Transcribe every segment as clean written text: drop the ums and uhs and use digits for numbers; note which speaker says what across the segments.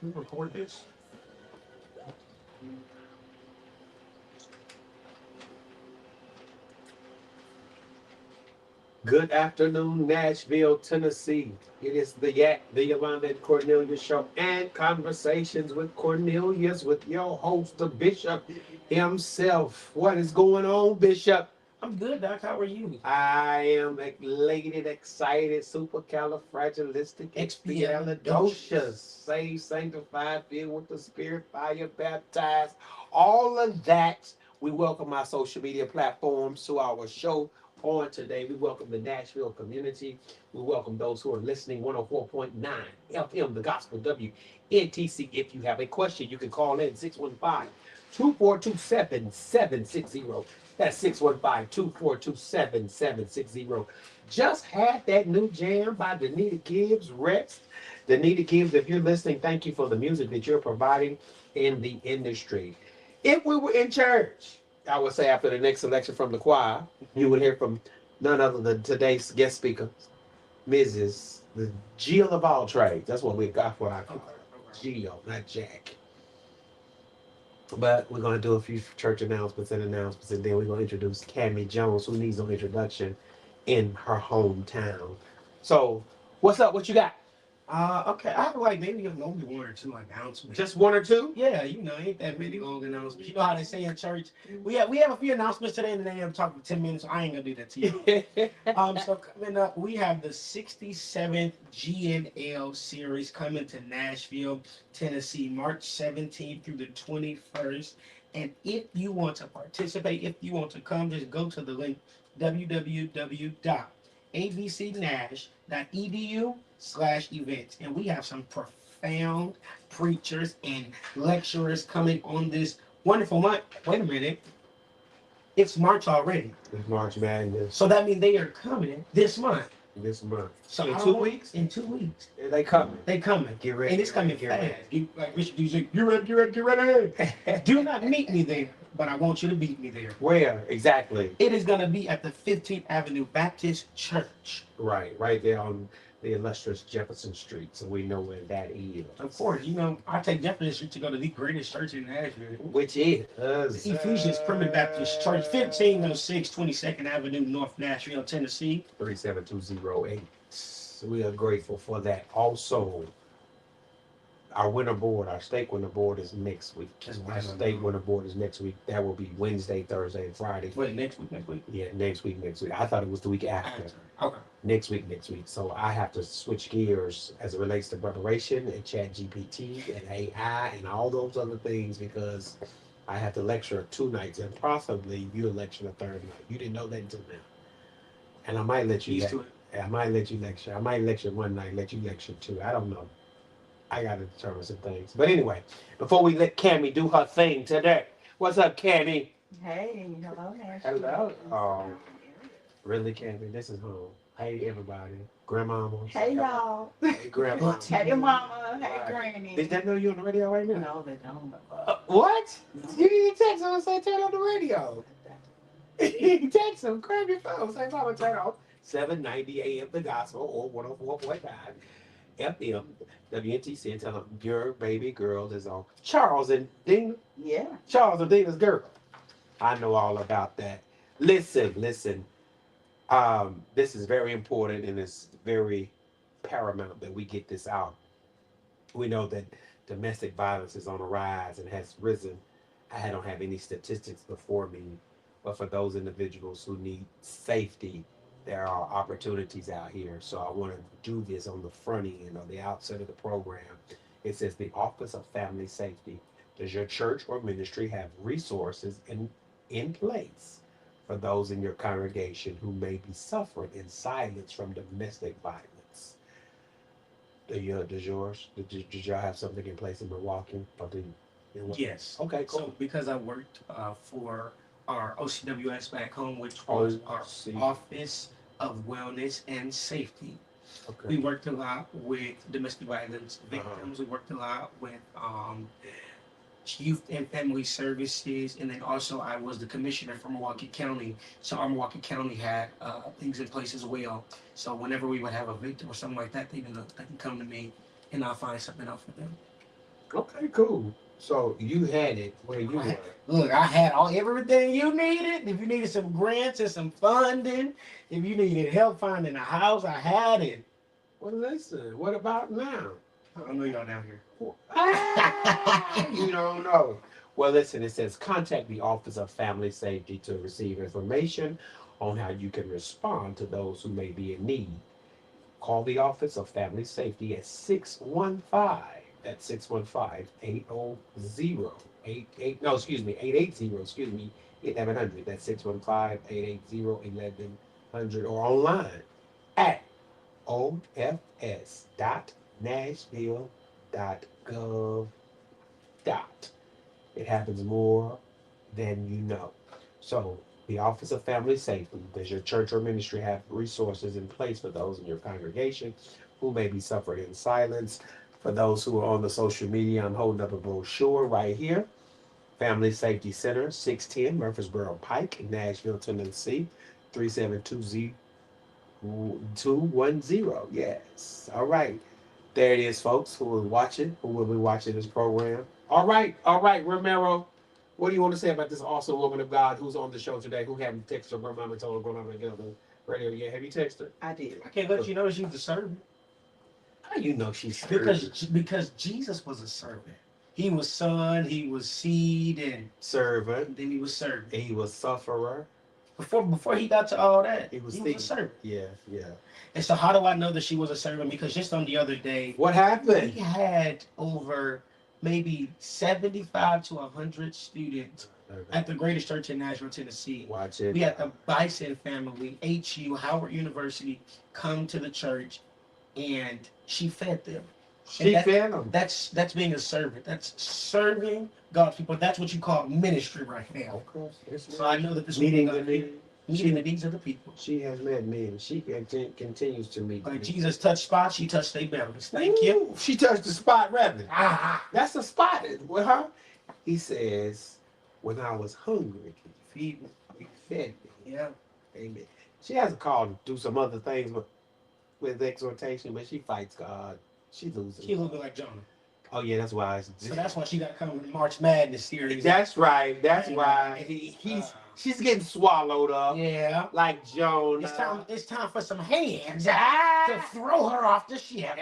Speaker 1: we record this? Good afternoon, Nashville, Tennessee. It is the Yak, the Yolanda and Cornelius Show, and Conversations with Cornelius with your host, the Bishop himself. What is going on, Bishop?
Speaker 2: I'm good, Doc. How are you?
Speaker 1: I am elated, excited, supercalifragilisticexpialidocious, saved, sanctified, filled with the Spirit, fire, baptized, all of that. We welcome our social media platforms to our show on today. We welcome the Nashville community. We welcome those who are listening 104.9 FM, the Gospel WNTC. If you have a question, you can call in 615 242 7760. That's 615-242-7760. Just had that new jam by Danita Gibbs, Rex. Danita Gibbs, if you're listening, thank you for the music that you're providing in the industry. If we were in church, I would say after the next selection from the choir, you would hear from none other than today's guest speaker, Mrs. the Jill of all trades. That's what we got for our Jill, not Jack. But we're going to do a few church announcements, and then we're going to introduce Cammie Jones, who needs no introduction in her hometown. So, what's up? What you got?
Speaker 2: Okay. I have like maybe only one or two announcements.
Speaker 1: Just one or two?
Speaker 2: Yeah, ain't that many long announcements. You know how they say in church. We have a few announcements today, and then I'm talking for 10 minutes. So I ain't gonna do that to you. So coming up, we have the 67th GNL series coming to Nashville, Tennessee, March 17th through the 21st. And if you want to participate, if you want to come, just go to the link www.abcnash.edu/events. And we have some profound preachers and lecturers coming on this wonderful month. Wait a minute. It's March already.
Speaker 1: It's March Madness.
Speaker 2: So that means they are coming this month.
Speaker 1: This month.
Speaker 2: So
Speaker 1: in 2 weeks?
Speaker 2: In 2 weeks.
Speaker 1: They coming.
Speaker 2: They coming.
Speaker 1: Get ready.
Speaker 2: And it's coming
Speaker 1: get
Speaker 2: fast.
Speaker 1: ready.
Speaker 2: Like Richard D said, get ready, get ready, get ready. Do not meet me there, but I want you to meet me there.
Speaker 1: Where exactly?
Speaker 2: It is going to be at the 15th Avenue Baptist Church.
Speaker 1: Right there on the illustrious Jefferson Street, so we know where that is.
Speaker 2: Of course, I take Jefferson Street to go to the greatest church in Nashville,
Speaker 1: which is
Speaker 2: Ephesians Primitive Baptist Church, 1506 22nd Avenue, North Nashville, Tennessee,
Speaker 1: 37208. So we are grateful for that. Also, our winter board, our state winter board is next week. Our state winter board is next week. That will be Wednesday, Thursday, and Friday.
Speaker 2: Wait, next week?
Speaker 1: Yeah, next week. I thought it was the week after.
Speaker 2: Okay.
Speaker 1: Next week. So I have to switch gears as it relates to preparation and Chat GPT and AI and all those other things because I have to lecture 2 nights and possibly you'll lecture the third night. You didn't know that until now. And I might let you lecture. I might lecture one night, let you lecture 2. I don't know. I got to determine some things. But anyway, before we let Cammie do her thing today, what's up, Cammie?
Speaker 3: Hey, hello, Nashville.
Speaker 1: Hello. Oh, really, Cammie? This is home. Hey, everybody. Grandmama.
Speaker 3: Hey, y'all.
Speaker 1: Hey, Grandma.
Speaker 3: Hey, your mama. Hey, Granny.
Speaker 1: Did they know you on the radio right now?
Speaker 3: No, they don't.
Speaker 1: What?
Speaker 3: No.
Speaker 1: You didn't text them and say turn on the radio. You text them, grab your phone, say mama turn on 790 AM the gospel or 104.9 FM WNTC and tell them your baby girl is on. Charles and Dina.
Speaker 3: Yeah.
Speaker 1: Charles and Dina's girl. I know all about that. Listen. This is very important and it's very paramount that we get this out. We know that domestic violence is on the rise and has risen. I don't have any statistics before me, but for those individuals who need safety, there are opportunities out here. So I want to do this on the front end or the outset of the program. It says the Office of Family Safety. Does your church or ministry have resources in place for those in your congregation who may be suffering in silence from domestic violence? Did y'all have something in place in Milwaukee? Or
Speaker 2: Yes.
Speaker 1: Okay, cool.
Speaker 2: So because I worked for our OCWS back home, which was our Office of Wellness and Safety.
Speaker 1: Okay.
Speaker 2: We worked a lot with domestic violence victims. We worked a lot with youth and family services, and then also I was the commissioner for Milwaukee County. So our Milwaukee County had things in place as well. So whenever we would have a victim or something like that, they can come to me, and I'll find something out for them.
Speaker 1: Okay, cool. So you had it where you were.
Speaker 2: Look, I had everything you needed. If you needed some grants and some funding, if you needed help finding a house, I had it.
Speaker 1: Well, listen, what about now?
Speaker 2: I know y'all down here.
Speaker 1: You don't know. Well, listen, it says contact the Office of Family Safety to receive information on how you can respond to those who may be in need. Call the Office of Family Safety at 615. That's 615 800 88. No, excuse me, 880, excuse me, 1100. That's 615 880 1100 or online at ofs.nashville.gov. It happens more than you know. So, the Office of Family Safety, does your church or ministry have resources in place for those in your congregation who may be suffering in silence? For those who are on the social media, I'm holding up a brochure right here. Family Safety Center, 610 Murfreesboro Pike, in Nashville, Tennessee, 3720210. Yes. All right. There it is, folks, who are watching, who will be watching this program. All right, Romero. What do you want to say about this awesome woman of God who's on the show today, who haven't texted her grandmama and told her grandmama to get on the radio yet? Have you texted her?
Speaker 3: I did.
Speaker 2: I can't let you know she's a servant
Speaker 1: How you know she's
Speaker 2: because Jesus was a servant. He was son, he was seed, and
Speaker 1: servant?
Speaker 2: then he was servant.
Speaker 1: He was sufferer.
Speaker 2: Before he got to all that,
Speaker 1: He was
Speaker 2: a servant.
Speaker 1: Yeah, yeah.
Speaker 2: And so how do I know that she was a servant? Because just on the other day,
Speaker 1: What
Speaker 2: we
Speaker 1: happened?
Speaker 2: had over maybe 75 to 100 students at the greatest church in Nashville, Tennessee.
Speaker 1: Watch it.
Speaker 2: We had the Bison family, HU, Howard University, come to the church, and she fed them.
Speaker 1: She fed them.
Speaker 2: That's being a servant. That's serving God's people. That's what you call ministry right now.
Speaker 1: Of course.
Speaker 2: So I know that this
Speaker 1: meeting
Speaker 2: woman meeting the needs of the people.
Speaker 1: She has met me, and she continues to meet
Speaker 2: Like
Speaker 1: me.
Speaker 2: Jesus touched spots, she touched their bellies. Thank you.
Speaker 1: Ooh, she touched the spot, rather.
Speaker 2: Ah,
Speaker 1: That's a spot with her. He says, when I was hungry,
Speaker 2: feed me.
Speaker 1: you fed me.
Speaker 2: Yeah.
Speaker 1: Amen. She has a call to do some other things with exhortation, but she fights God. She loses.
Speaker 2: She a little bit like Jonah.
Speaker 1: Oh, yeah, that's why.
Speaker 2: So that's why she got to come with March Madness series.
Speaker 1: That's right. That's why she's getting swallowed up.
Speaker 2: Yeah.
Speaker 1: Like Jonah.
Speaker 2: It's time for some hands to throw her off the ship.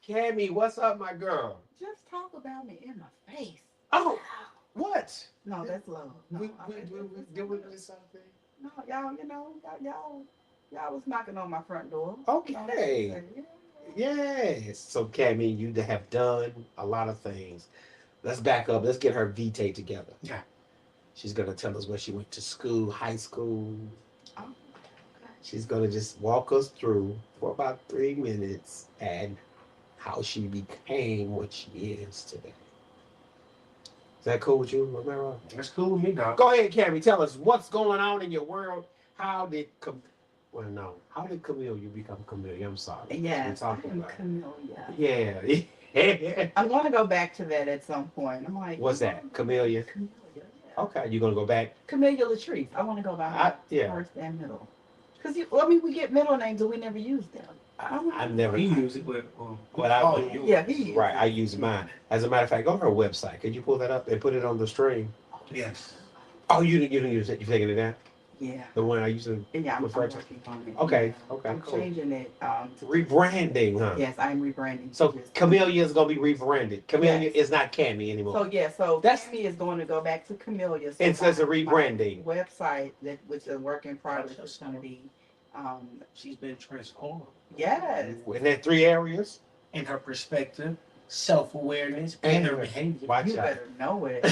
Speaker 1: Cammy, what's up, my girl?
Speaker 3: Just talk about me in my face.
Speaker 1: Oh, what?
Speaker 3: No, that's love. No,
Speaker 1: We doing
Speaker 3: no,
Speaker 1: something?
Speaker 3: y'all, y'all was knocking on my front door.
Speaker 1: Okay. Yes. So, Cammy, you have done a lot of things. Let's back up. Let's get her vitae together.
Speaker 2: Yeah.
Speaker 1: She's going to tell us where she went to school, high school.
Speaker 3: Oh, okay.
Speaker 1: She's going to just walk us through for about 3 minutes and how she became what she is today. Is that cool with you, Romero?
Speaker 2: That's cool with me, dog.
Speaker 1: Go ahead, Cammy. Tell us what's going on in your world. How did Camellia become Camellia? I'm sorry.
Speaker 3: Yes,
Speaker 1: We're
Speaker 3: I
Speaker 1: talking
Speaker 3: am
Speaker 1: about it.
Speaker 3: Camellia.
Speaker 1: Yeah.
Speaker 3: I'm going to go back to that at some point. I'm like,
Speaker 1: What's that? Camellia?
Speaker 3: Camellia, yeah.
Speaker 1: Okay, you're gonna go back.
Speaker 3: Camellia Latrice. I want to go by
Speaker 1: Yeah.
Speaker 3: first and middle. Because we get middle names and we never use them.
Speaker 1: I've never.
Speaker 2: You use it with.
Speaker 3: Yeah, he
Speaker 1: Right, I use mine. As a matter of fact, go to her website. Could you pull that up and put it on the stream?
Speaker 2: Yes.
Speaker 1: Oh, you didn't use it. You taking it down?
Speaker 3: Yeah.
Speaker 1: The one I used to
Speaker 3: Yeah, I'm
Speaker 1: refer to.
Speaker 3: working on it.
Speaker 1: Okay,
Speaker 3: Yeah.
Speaker 1: okay,
Speaker 3: I'm
Speaker 1: cool.
Speaker 3: changing it. To
Speaker 1: Rebranding, huh?
Speaker 3: Yes, I'm rebranding.
Speaker 1: So Camellia is gonna be rebranded. Camellia
Speaker 3: Yes.
Speaker 1: is not Cammy anymore.
Speaker 3: So yeah, so
Speaker 1: That's-
Speaker 3: Tammy is going to go back to Camellia. So
Speaker 1: It says a
Speaker 3: my
Speaker 1: rebranding.
Speaker 3: website which is a work in progress is going to be,
Speaker 2: She's been transformed
Speaker 3: yes,
Speaker 1: In that 3 areas.
Speaker 2: in her perspective, self-awareness, and her
Speaker 1: And-
Speaker 2: behavior.
Speaker 1: Watch
Speaker 3: you
Speaker 1: out.
Speaker 3: better know it.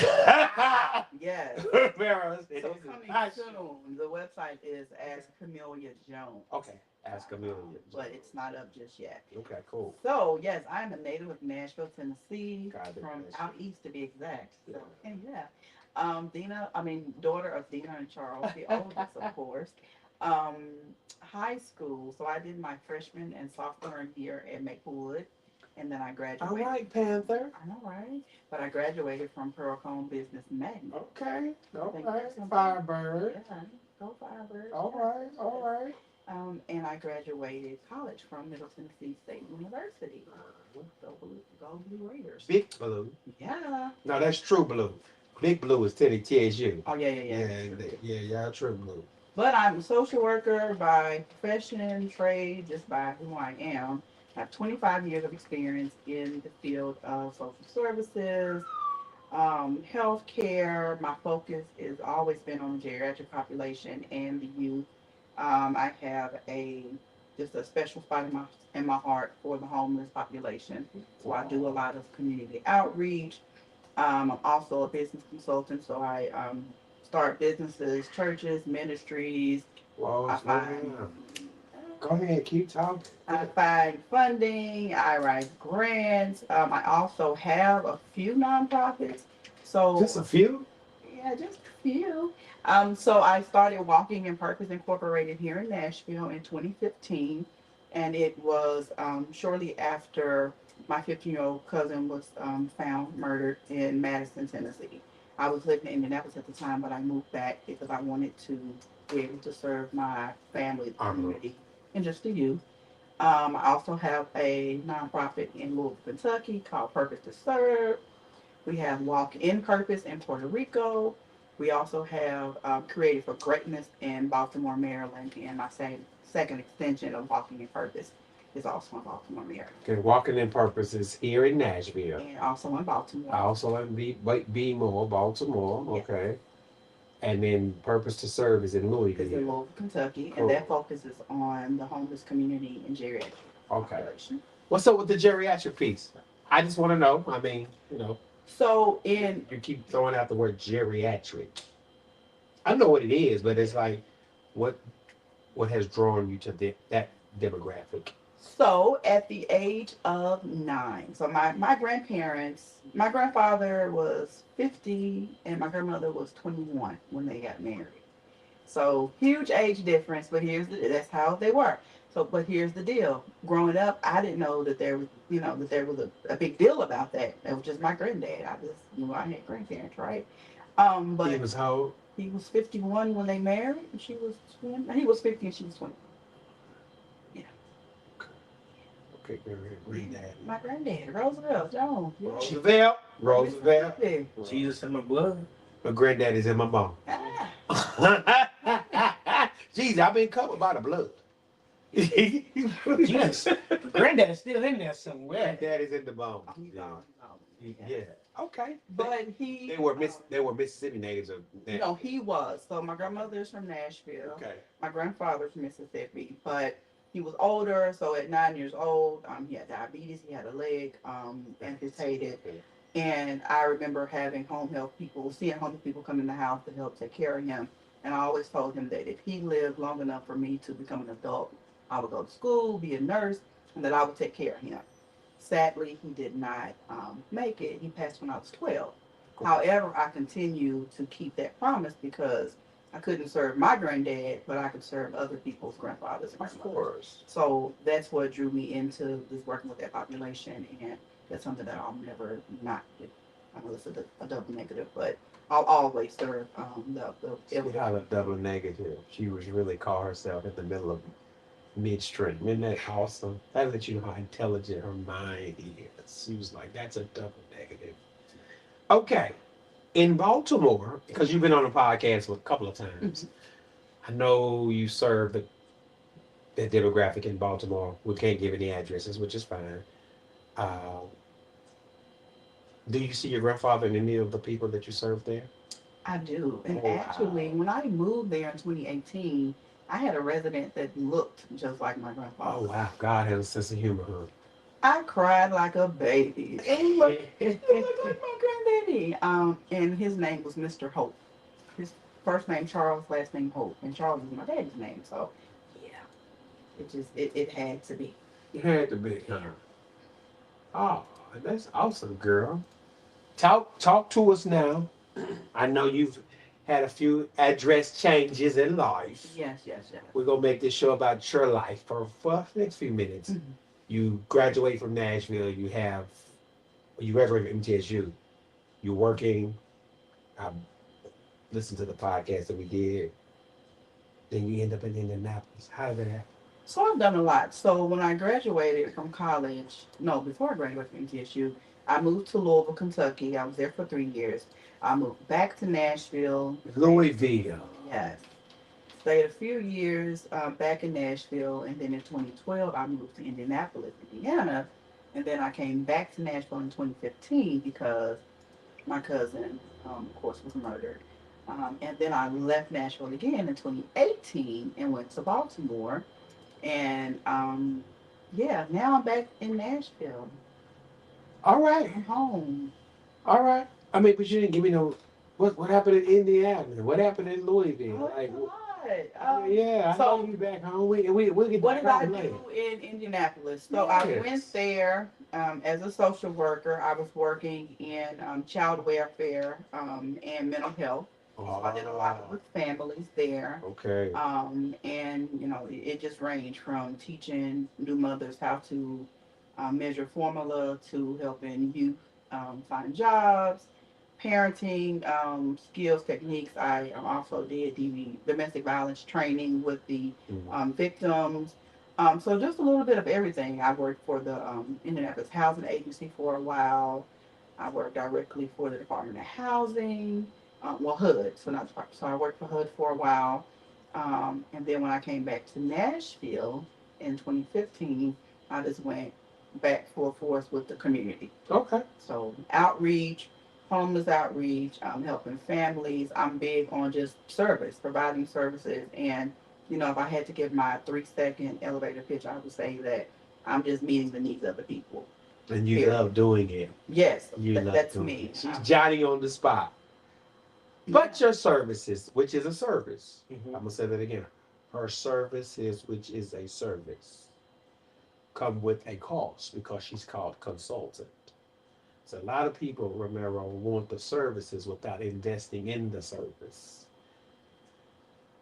Speaker 3: Yes.
Speaker 1: Romero,
Speaker 3: So coming soon, the website is Ask Camellia Jones.
Speaker 1: Okay, ask Camellia.
Speaker 3: But it's not up just yet.
Speaker 1: Okay, cool.
Speaker 3: So yes, I'm a native of Nashville, Tennessee,
Speaker 1: God
Speaker 3: from
Speaker 1: bless
Speaker 3: out east to be exact. So and daughter of Dina and Charles, the oldest, of course. High school. So I did my freshman and sophomore year at Maplewood, and then I
Speaker 1: All
Speaker 3: graduated.
Speaker 1: right, Panther.
Speaker 3: I know, right? But I graduated from Pearl-Cohn Business Magnet.
Speaker 1: Okay, all
Speaker 3: Thank
Speaker 1: right,
Speaker 3: you so much.
Speaker 1: Firebird.
Speaker 3: Yeah, go Firebird.
Speaker 1: All right, all right.
Speaker 3: And I graduated college from Middle Tennessee State University. Go Blue Raiders.
Speaker 1: Big Blue.
Speaker 3: Yeah.
Speaker 1: No, that's True Blue. Big Blue is Teddy TSU.
Speaker 3: Oh, yeah, yeah, yeah.
Speaker 1: Yeah, True Blue.
Speaker 3: But I'm a social worker by profession, trade, just by who I am. I have 25 years of experience in the field of social services, healthcare. My focus has always been on the geriatric population and the youth. I have a just a special spot in my heart for the homeless population. So I do a lot of community outreach. I'm also a business consultant, so I start businesses, churches, ministries.
Speaker 1: Whoa,
Speaker 3: I
Speaker 1: slow
Speaker 3: find
Speaker 1: down. Go ahead, keep talking.
Speaker 3: I find funding. I write grants. I also have a few nonprofits.
Speaker 1: Just
Speaker 3: So
Speaker 1: a few?
Speaker 3: yeah, just a few. So I started Walking in Purpose Incorporated here in Nashville in 2015, and it was shortly after my 15-year-old cousin was found murdered in Madison, Tennessee. I was living in Indianapolis at the time, but I moved back because I wanted to be able to serve my family, the community, and just the youth. I also have a nonprofit in Louisville, Kentucky called Purpose to Serve. We have Walk in Purpose in Puerto Rico. We also have Created for Greatness in Baltimore, Maryland, and my second extension of Walking in Purpose is also in Baltimore, Maryland,
Speaker 1: Okay, Walking in Purpose is here in Nashville.
Speaker 3: and also in Baltimore.
Speaker 1: Also in More, Baltimore.
Speaker 3: Yeah.
Speaker 1: Okay. And then Purpose to Serve is in
Speaker 3: It's in
Speaker 1: Louisville.
Speaker 3: Louisville, Kentucky,
Speaker 1: Cool.
Speaker 3: and that focuses on the homeless community and geriatric
Speaker 1: Okay.
Speaker 3: population.
Speaker 1: What's up with the geriatric piece? I just want to know. I mean,
Speaker 3: So in
Speaker 1: you keep throwing out the word geriatric. I know what it is, but it's like, what what has drawn you to that demographic?
Speaker 3: So at the age of 9, so my grandparents, my grandfather was 50 and my grandmother was 21 when they got married. So huge age difference, but that's how they were. So, but here's the deal. Growing up, I didn't know that there was, that there was a big deal about that. It was just my granddad. I just knew I had grandparents, right?
Speaker 1: He
Speaker 3: But
Speaker 1: was how old?
Speaker 3: he was 51 when they married, and he was 50 and she was 20.
Speaker 1: Okay, granddad.
Speaker 3: My granddad, Roosevelt Jones.
Speaker 1: Roosevelt. Roosevelt.
Speaker 2: Jesus in my blood.
Speaker 1: My granddad is in my mom.
Speaker 3: Ah,
Speaker 1: Jeez, I've been covered by the blood.
Speaker 2: Jesus. Granddad is still in there somewhere.
Speaker 1: Granddad is in the bone.
Speaker 3: he's
Speaker 1: Yeah.
Speaker 3: on.
Speaker 1: Yeah. Okay.
Speaker 3: But he.
Speaker 1: They were Mississippi natives of that.
Speaker 3: No, he was. So my grandmother's from Nashville.
Speaker 1: Okay.
Speaker 3: My grandfather's Mississippi, but he was older. So at 9 years old, he had diabetes. He had a leg amputated. And I remember having seeing homeless people come in the house to help take care of him. And I always told him that if he lived long enough for me to become an adult, I would go to school, be a nurse, and that I would take care of him. Sadly, he did not make it. He passed when I was 12. However, I continued to keep that promise because I couldn't serve my granddad, but I could serve other people's grandfathers and
Speaker 1: Of
Speaker 3: grandmothers.
Speaker 1: course.
Speaker 3: So that's what drew me into this working with that population, and that's something that I'll never not do. I know it's a double negative, but I'll always serve
Speaker 1: She had a double negative. She was really caught herself in the middle of midstream. Isn't that awesome? That lets you know how intelligent her mind is. She was like, that's a double negative. Okay. In Baltimore, because you've been on a podcast a couple of times, I know you serve the demographic in Baltimore. We can't give any addresses, which is fine. Do you see your grandfather and any of the people that you serve there?
Speaker 3: I do. And
Speaker 1: Oh, wow.
Speaker 3: actually, when I moved there in 2018, I had a resident that looked just like my grandfather.
Speaker 1: Oh wow, God has a sense of humor, huh?
Speaker 3: I cried like a baby. He looked like my granddaddy. And his name was Mr. Hope. His first name Charles, last name Hope, and Charles is my daddy's name. So, yeah, it had to be.
Speaker 1: It had to be, huh? Oh, that's awesome, girl. Talk to us now. I know you've had a few address changes in life.
Speaker 3: Yes.
Speaker 1: We're gonna make this show about your life for the next few minutes.
Speaker 3: Mm-hmm.
Speaker 1: You graduate from Nashville. You graduate from MTSU. You're working. I listened to the podcast that we did. Then you end up in Indianapolis. How did that happen?
Speaker 3: So I've done a lot. So when I graduated from college, no, before I graduated from TSU, I moved to Louisville, Kentucky. I was there for 3 years. I moved back to Nashville.
Speaker 1: Louisville.
Speaker 3: Yes. Stayed a few years back in Nashville, and then in 2012, I moved to Indianapolis, Indiana. And then I came back to Nashville in 2015 because my cousin, of course, was murdered. And then I left Nashville again in 2018 and went to Baltimore. And yeah, now I'm back in Nashville.
Speaker 1: All right.
Speaker 3: I'm home.
Speaker 1: All right. I mean, but you didn't give me no. What happened in Indiana? What happened in Louisville?
Speaker 3: Oh,
Speaker 1: Like,
Speaker 3: it's a lot.
Speaker 1: yeah, I
Speaker 3: So
Speaker 1: know you back home. We'll get
Speaker 3: what
Speaker 1: back
Speaker 3: did I
Speaker 1: home later.
Speaker 3: do in Indianapolis? So I went
Speaker 1: Yes.
Speaker 3: there as a social worker. I was working in child welfare and mental health. So I did a lot with families there.
Speaker 1: Okay.
Speaker 3: And you know, it just ranged from teaching new mothers how to measure formula to helping youth find jobs, parenting skills, techniques. I also did the domestic violence training with the victims. So just a little bit of everything. I worked for the Indianapolis Housing Agency for a while. I worked directly for the Department of Housing, well, HUD, so not Department. So I worked for HUD for a while. And then when I came back to Nashville in 2015, I just went back full force with the community.
Speaker 1: Okay.
Speaker 3: So outreach, homeless outreach, helping families. I'm big on just service, providing services. And, you know, if I had to give my 3-second elevator pitch, I would say that I'm just meeting the needs of the people.
Speaker 1: And you
Speaker 3: Period.
Speaker 1: love doing it.
Speaker 3: Yes,
Speaker 1: You love
Speaker 3: that's
Speaker 1: doing
Speaker 3: me.
Speaker 1: it. She's Johnny on the spot. But your services, which is a service. I'm gonna say that again. Her services, which is a service, come with a cost because she's called consultant. So a lot of people, Romero, want the services without investing in the service.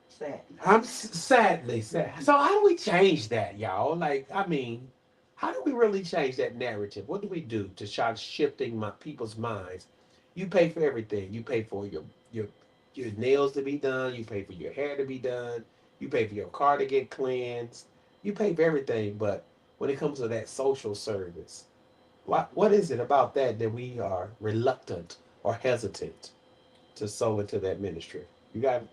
Speaker 3: Sad.
Speaker 1: Sadly sad. So how do we change that, y'all? Like, I mean, how do we really change that narrative? What do we do to start shifting people's minds? You pay for everything. You pay for your your nails to be done. You pay for your hair to be done. You pay for your car to get cleansed. You pay for everything. But when it comes to that social service, what is it about that we are reluctant or hesitant to sow into that ministry? You want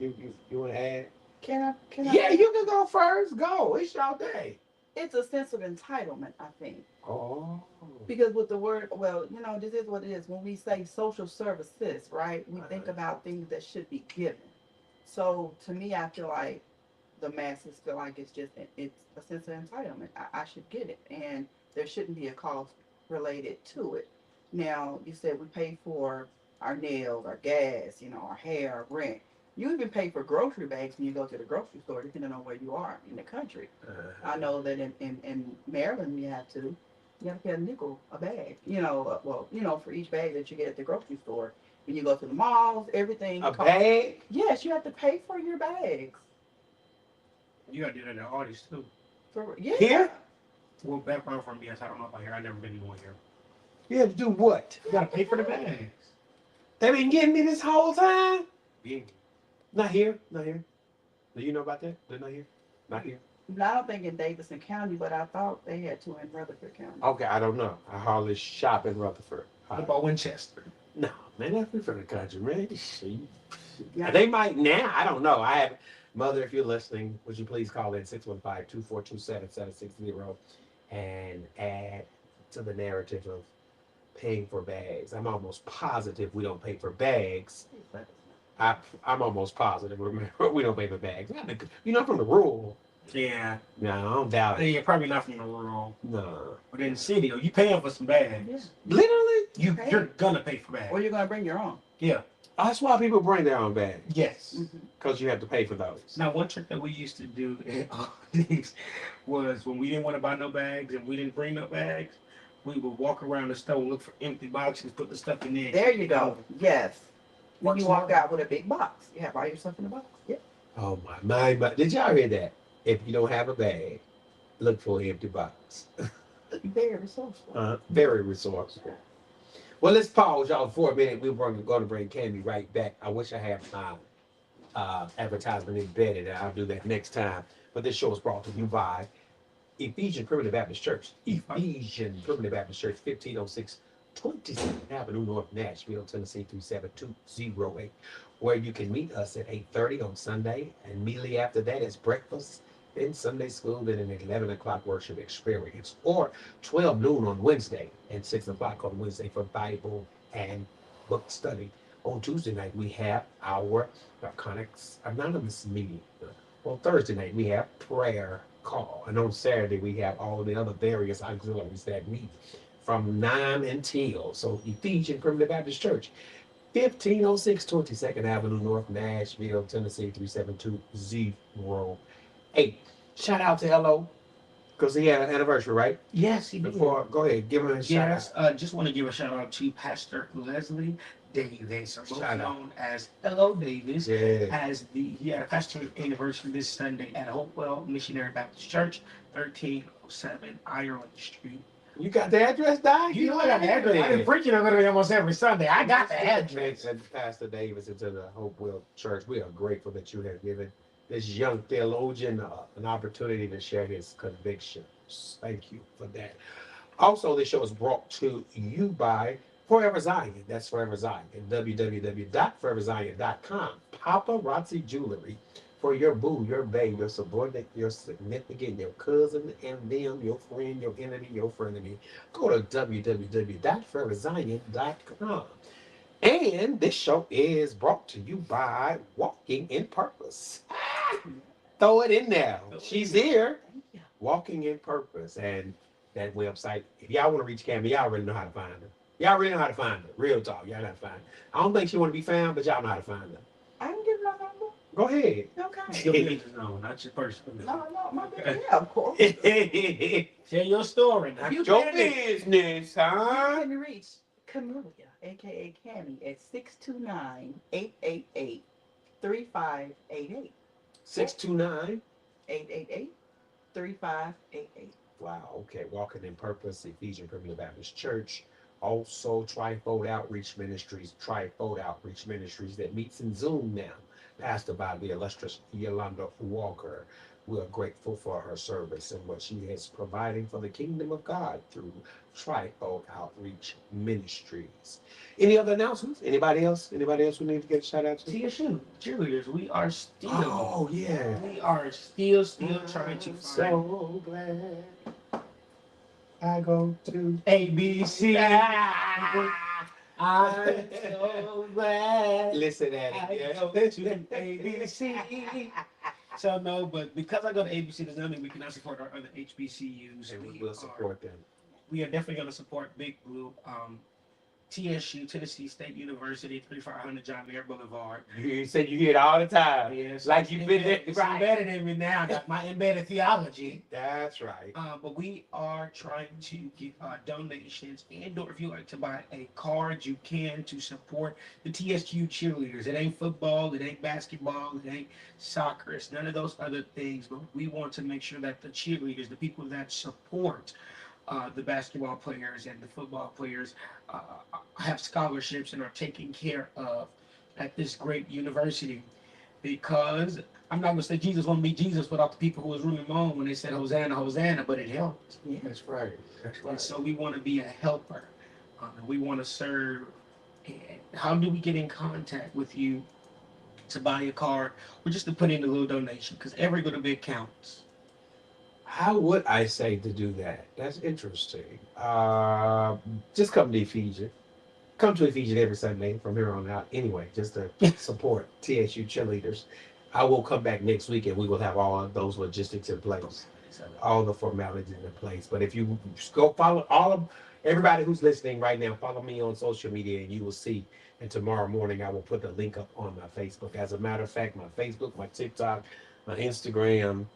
Speaker 1: to add?
Speaker 3: Can I?
Speaker 1: Yeah, you can go first. Go. It's your day.
Speaker 3: It's a sense of entitlement, I think.
Speaker 1: Oh.
Speaker 3: Because with the word, well, you know, this is what it is. When we say social services, right, we think about things that should be given. So to me, I feel like the masses feel like it's a sense of entitlement. I should get it, and there shouldn't be a cost related to it. Now, you said we pay for our nails, our gas, you know, our hair, our rent. You even pay for grocery bags when you go to the grocery store, depending on where you are in the country. I know that in Maryland we have to. You have to pay a nickel a bag. You know, well, you know, for each bag that you get at the grocery store. When you go to the malls, everything.
Speaker 1: A bag?
Speaker 3: Yes, you have to pay for your bags.
Speaker 2: You gotta do that in artists too.
Speaker 3: Yeah.
Speaker 1: Here?
Speaker 2: Well, background from yes, I don't know about here. I never been to one here.
Speaker 1: You have to do what?
Speaker 2: You gotta pay for the bags.
Speaker 1: They been getting me this whole time?
Speaker 2: Yeah.
Speaker 1: Not here. Not here. Do you know about that? They're not here? Not here.
Speaker 3: I don't think in Davidson County, but I thought they had two in Rutherford County.
Speaker 1: Okay, I don't know. I hardly shop in Rutherford.
Speaker 2: What about Winchester?
Speaker 1: No, man, that's me from the country, man.
Speaker 3: Yeah.
Speaker 1: They might now. I don't know. I have mother. If you're listening, would you please call in 615-242-7760 and add to the narrative of paying for bags. I'm almost positive we don't pay for bags. I'm almost positive. Remember, we don't pay for bags. You're not from the rural.
Speaker 2: Yeah.
Speaker 1: No, I don't doubt it.
Speaker 2: You're probably not from the rural.
Speaker 1: No.
Speaker 2: But in the city, you paying for some bags.
Speaker 3: Yeah.
Speaker 1: Literally?
Speaker 2: You're gonna pay for bags.
Speaker 3: Or you're gonna bring your own.
Speaker 2: Yeah.
Speaker 1: That's why people bring their own bags.
Speaker 2: Yes.
Speaker 1: Because you have to pay for those.
Speaker 2: Now, one trick that we used to do at all these was when we didn't want to buy no bags and we didn't bring no bags, we would walk around the store and look for empty boxes, put the stuff in there.
Speaker 3: There you go. Yes. When
Speaker 2: Works
Speaker 3: you walk
Speaker 2: well.
Speaker 3: out with a big box, you have all your stuff in the box. Yep.
Speaker 1: Oh my. Did y'all hear that? If you don't have a bag, look for an empty box.
Speaker 3: Very resourceful.
Speaker 1: Very resourceful. Well, let's pause y'all for a minute. We're going to bring Cammy right back. I wish I had my advertisement embedded, and I'll do that next time. But this show is brought to you by Ephesian Primitive Baptist Church. Ephesian Primitive Baptist Church, 1506 22nd Avenue, North Nashville, Tennessee, 37208, where you can meet us at 8:30 on Sunday. And immediately after that is breakfast, then Sunday school, then an 11 o'clock worship experience, or 12 noon on Wednesday and 6 o'clock on Wednesday for Bible and book study. On Tuesday night, we have our Narcotics Anonymous meeting. On Thursday night, we have prayer call. And on Saturday, we have all the other various auxiliaries that meet from 9 until. So Ephesian Primitive Baptist Church, 1506 22nd Avenue, North Nashville, Tennessee, 37208. Shout out to Hello, because he had an anniversary, right?
Speaker 2: Yes, he did.
Speaker 1: Before, go ahead, give him a shout
Speaker 2: Yes,
Speaker 1: out.
Speaker 2: just want to give a shout out to Pastor Leslie Davis, most
Speaker 1: Shout out.
Speaker 2: known as Hello Davis,
Speaker 1: Yeah.
Speaker 2: as he had a pastor anniversary this Sunday at Hopewell Missionary Baptist Church, 1307 Ireland Street.
Speaker 1: You got the address, Doc?
Speaker 2: You know I got the address. I've been preaching on it almost every Sunday. I got the address.
Speaker 1: And Pastor Davis into the Hopewell Church. We are grateful that you have given this young theologian an opportunity to share his convictions. Thank you for that. Also, this show is brought to you by Forever Zion. That's Forever Zion. At www.foreverzion.com. Paparazzi Jewelry for your boo, your babe, your subordinate, your significant, your cousin, and them, your friend, your enemy, your frenemy. Go to www.foreverzion.com. And this show is brought to you by Walking in Purpose. Throw it in there. She's here. Walking in Purpose. And that website, if y'all want to reach Cammy, y'all already know how to find her. Y'all already know how to find her. Real talk. Y'all know how to find her. I don't think she want to be found, but y'all know how to find her.
Speaker 3: I can give my number.
Speaker 1: Go ahead.
Speaker 3: Okay.
Speaker 2: Your business known, not your personal.
Speaker 3: No, my business. Yeah, of course.
Speaker 2: Tell your story. Not
Speaker 3: You
Speaker 1: Your
Speaker 3: can-
Speaker 1: business,
Speaker 3: You
Speaker 1: huh?
Speaker 3: can reach Camellia, aka Cammy, at 629-888-3588.
Speaker 1: 629.
Speaker 3: 888-3588.
Speaker 1: Wow, okay. Walking in Purpose, Ephesian Primitive Baptist Church. Also, Trifold Outreach Ministries, that meets in Zoom now, pastored by the illustrious Yolanda Walker. We are grateful for her service and what she is providing for the kingdom of God through Trifold Outreach Ministries. Any other announcements? Anybody else? Anybody else we need to get a shout out to?
Speaker 2: TSU cheerleaders, we are still.
Speaker 1: Oh, yeah.
Speaker 2: We are still trying to find
Speaker 1: So glad I go to
Speaker 2: ABC. I'm
Speaker 1: I'm
Speaker 2: so glad
Speaker 1: Listen at
Speaker 2: I
Speaker 1: it.
Speaker 2: go to ABC. So no, but because I go to ABC, does not mean we cannot support our other HBCUs.
Speaker 1: And we will support them.
Speaker 2: We are definitely going to support Big Blue. TSU, Tennessee State University, 3500 John Mayer Boulevard.
Speaker 1: You said you hear it all the time.
Speaker 2: Yes,
Speaker 1: Like you've been there.
Speaker 2: it's
Speaker 1: Right.
Speaker 2: embedded in me now. I got my embedded theology.
Speaker 1: That's right.
Speaker 2: But we are trying to get donations, and or if you like to buy a card, you can to support the TSU cheerleaders. It ain't football, it ain't basketball, it ain't soccer, it's none of those other things. But we want to make sure that the cheerleaders, the people that support the basketball players and the football players, have scholarships and are taken care of at this great university. Because I'm not gonna say Jesus won't be Jesus without the people who was rooting on when they said Hosanna, Hosanna, but it helped.
Speaker 3: Yeah.
Speaker 1: That's right. That's
Speaker 2: And
Speaker 1: right.
Speaker 2: so we want to be a helper. And we want to serve. And how do we get in contact with you to buy a card or just to put in a little donation? Because every little bit counts.
Speaker 1: How would I say to do that? That's interesting. Just come to Ephesian. Come to Ephesian every Sunday from here on out. Anyway, just to support TSU cheerleaders. I will come back next week and we will have all of those logistics in place, all the formalities in place. But if you just go follow everybody who's listening right now, follow me on social media and you will see. And tomorrow morning I will put the link up on my Facebook. As a matter of fact, my Facebook, my TikTok, my Instagram,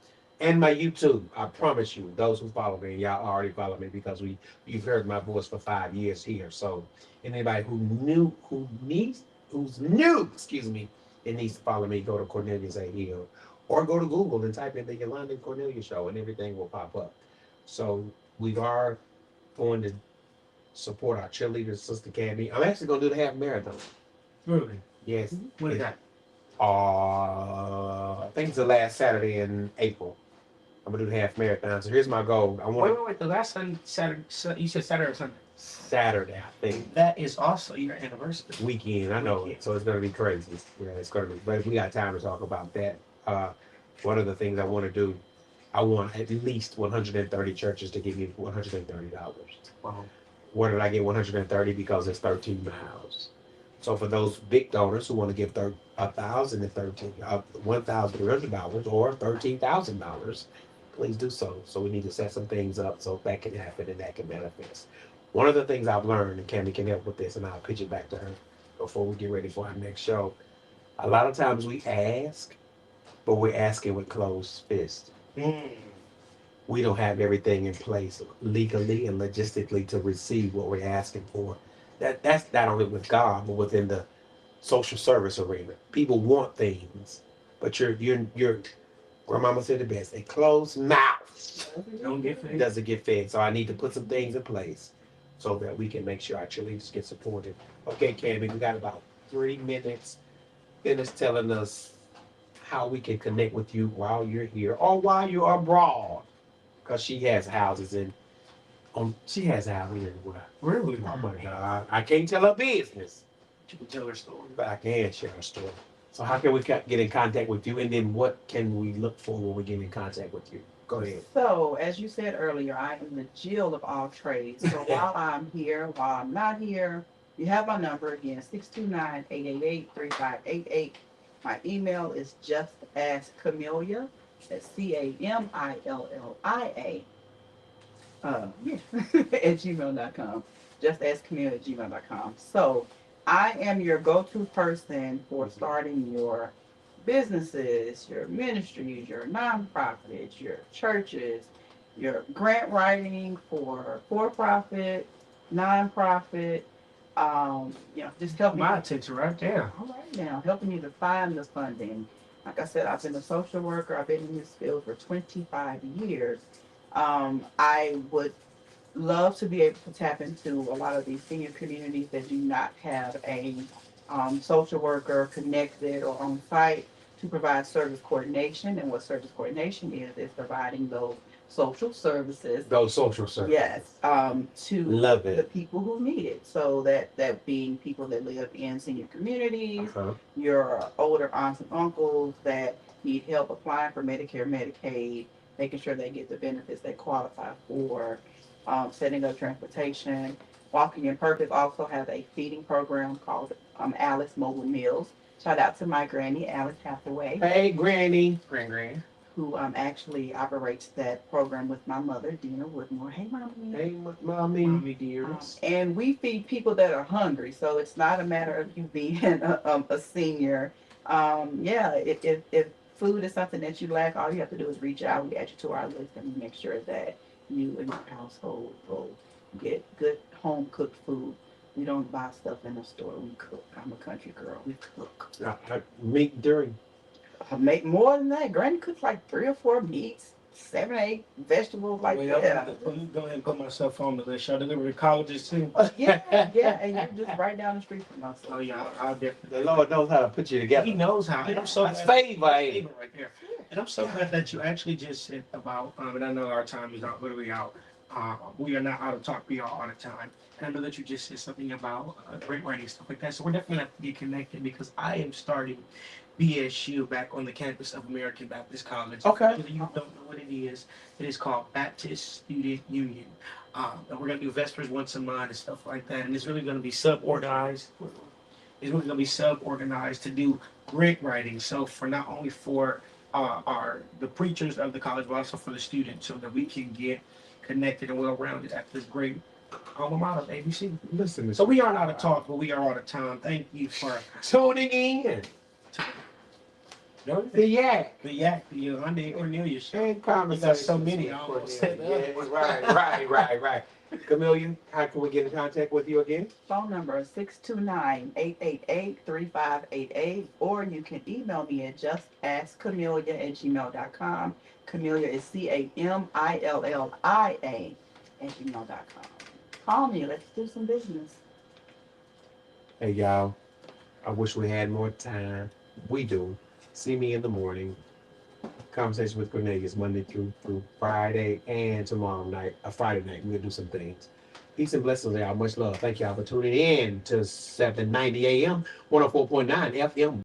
Speaker 1: and my YouTube. I promise you, those who follow me, y'all already follow me because you've heard my voice for 5 years here. So anybody who's new, excuse me, and needs to follow me, go to Cornelius A. Hill or go to Google and type in the Yolanda and Cornelius Show and everything will pop up. So we are going to support our cheerleaders, Sister Cammy. I'm actually going to do the half marathon.
Speaker 2: Really?
Speaker 1: Yes.
Speaker 2: What is that?
Speaker 1: I think it's the last Saturday in April. I'm gonna do the half marathon. So here's my goal. I want
Speaker 2: Wait. The last Saturday, you said Saturday or Sunday?
Speaker 1: Saturday, I think.
Speaker 2: That is also your anniversary.
Speaker 1: Weekend, I know it. So it's gonna be crazy. Yeah, it's gonna be. But we got time to talk about that. Uh, one of the things I want to do, I want at least 130 churches to give me $130.
Speaker 2: Wow.
Speaker 1: Where did I get 130? Because it's 13 miles. So for those big donors who want to give $1,300 or $13,000, please do so. So we need to set some things up so that can happen and that can manifest. One of the things I've learned, and Cammy can help with this, and I'll pitch it back to her before we get ready for our next show. A lot of times we ask, but we're asking with closed fists.
Speaker 2: Mm.
Speaker 1: We don't have everything in place legally and logistically to receive what we're asking for. That's not only with God, but within the social service arena. People want things, but your grandmama said it best. A closed mouth
Speaker 2: Don't get fed.
Speaker 1: doesn't get fed. So I need to put some things in place so that we can make sure our cheerleaders get supported. Okay, Cammy, we got about 3 minutes. Finish telling us how we can connect with you while you're here or while you're abroad. Because she has houses she has houses everywhere.
Speaker 2: Really?
Speaker 1: Oh my God. I can't tell her business,
Speaker 2: You can tell her story.
Speaker 1: but I can share her story. So how can we get in contact with you? And then what can we look for when we get in contact with you? Go ahead.
Speaker 3: So, as you said earlier, I am the Jill of all trades. So while I'm here, while I'm not here, you have my number again, 629-888-3588. My email is justaskcamellia, that's CAMILLIA, yeah, at gmail.com. Justaskcamellia@gmail.com. So I am your go-to person for starting your businesses, your ministries, your nonprofits, your churches, your grant writing for profit, nonprofit, just helping
Speaker 2: My
Speaker 3: you.
Speaker 2: attention right there.
Speaker 3: All right now, helping you to find the funding. Like I said, I've been a social worker. I've been in this field for 25 years. I would love to be able to tap into a lot of these senior communities that do not have a social worker connected or on site to provide service coordination. And what service coordination is providing those social services.
Speaker 1: Those social services.
Speaker 3: Yes, to
Speaker 1: Love
Speaker 3: the
Speaker 1: it.
Speaker 3: people who need it. So that being people that live in senior communities,
Speaker 1: Uh-huh.
Speaker 3: your older aunts and uncles that need help applying for Medicare, Medicaid, making sure they get the benefits they qualify for, setting up transportation. Walking in Purpose also has a feeding program called Alice Mobile Meals. Shout out to my granny, Alice Hathaway,
Speaker 1: Hey, Granny.
Speaker 2: Grand.
Speaker 3: who actually operates that program with my mother, Dina Woodmore. Hey, Mommy.
Speaker 1: Hey, mommy.
Speaker 2: Mommy dears.
Speaker 3: And we feed people that are hungry, so it's not a matter of you being a senior. If food is something that you lack, all you have to do is reach out. We add you to our list, and we make sure that you and your household will get good home cooked food. We don't buy stuff in the store. We cook. I'm a country girl. We cook.
Speaker 1: Meat during.
Speaker 3: I make more than that. Granny cooks like 3 or 4 meats, 7 or 8 vegetables, like
Speaker 2: Wait,
Speaker 3: that.
Speaker 2: I'm gonna go ahead and put myself on the list. Y'all deliver to colleges too.
Speaker 3: Yeah, and you're just right down the street from us.
Speaker 2: Oh yeah, I'll definitely.
Speaker 1: The Lord knows how to put you together.
Speaker 2: He knows how. And I'm so
Speaker 1: That's
Speaker 2: glad-
Speaker 1: favor, ain't it?
Speaker 2: favor right there. And I'm so glad that you actually just said about, and I know our time is not literally out. We are not out of talk, we are out of time. And I know that you just said something about great writing, stuff like that. So we're definitely going to have to get connected because I am starting BSU back on the campus of American Baptist College.
Speaker 1: Okay.
Speaker 2: If you don't know what it is called Baptist Student Union. And we're going to do Vespers once a month and stuff like that. And it's really going to be sub-organized. It's really going to be sub-organized to do grant writing. So for not only for the preachers of the college, but also for the students, so that we can get connected and well-rounded at this great alma mater, ABC.
Speaker 1: Listen.
Speaker 2: So we aren't out of talk, but we are out of time. Thank you for
Speaker 1: Tuning in.
Speaker 2: the
Speaker 1: The yak.
Speaker 2: yak, the Hyundai Cornelia show.
Speaker 1: And
Speaker 2: We
Speaker 1: conversation.
Speaker 2: got so many. I almost said
Speaker 1: Yeah,
Speaker 2: that.
Speaker 1: right. Camellia, how can we get in contact with you again?
Speaker 3: Phone number is 629-888-3588, or you can email me at justaskcamellia@gmail.com. Camellia is CAMILLIA Call me. Let's do some business.
Speaker 1: Hey, y'all. I wish we had more time. we do. See me in the morning. Conversation with Cornelius Monday through Friday and tomorrow night. Friday night we'll do some things. Peace and blessings, y'all. Much love. Thank y'all for tuning in to 790 AM, 104.9 FM.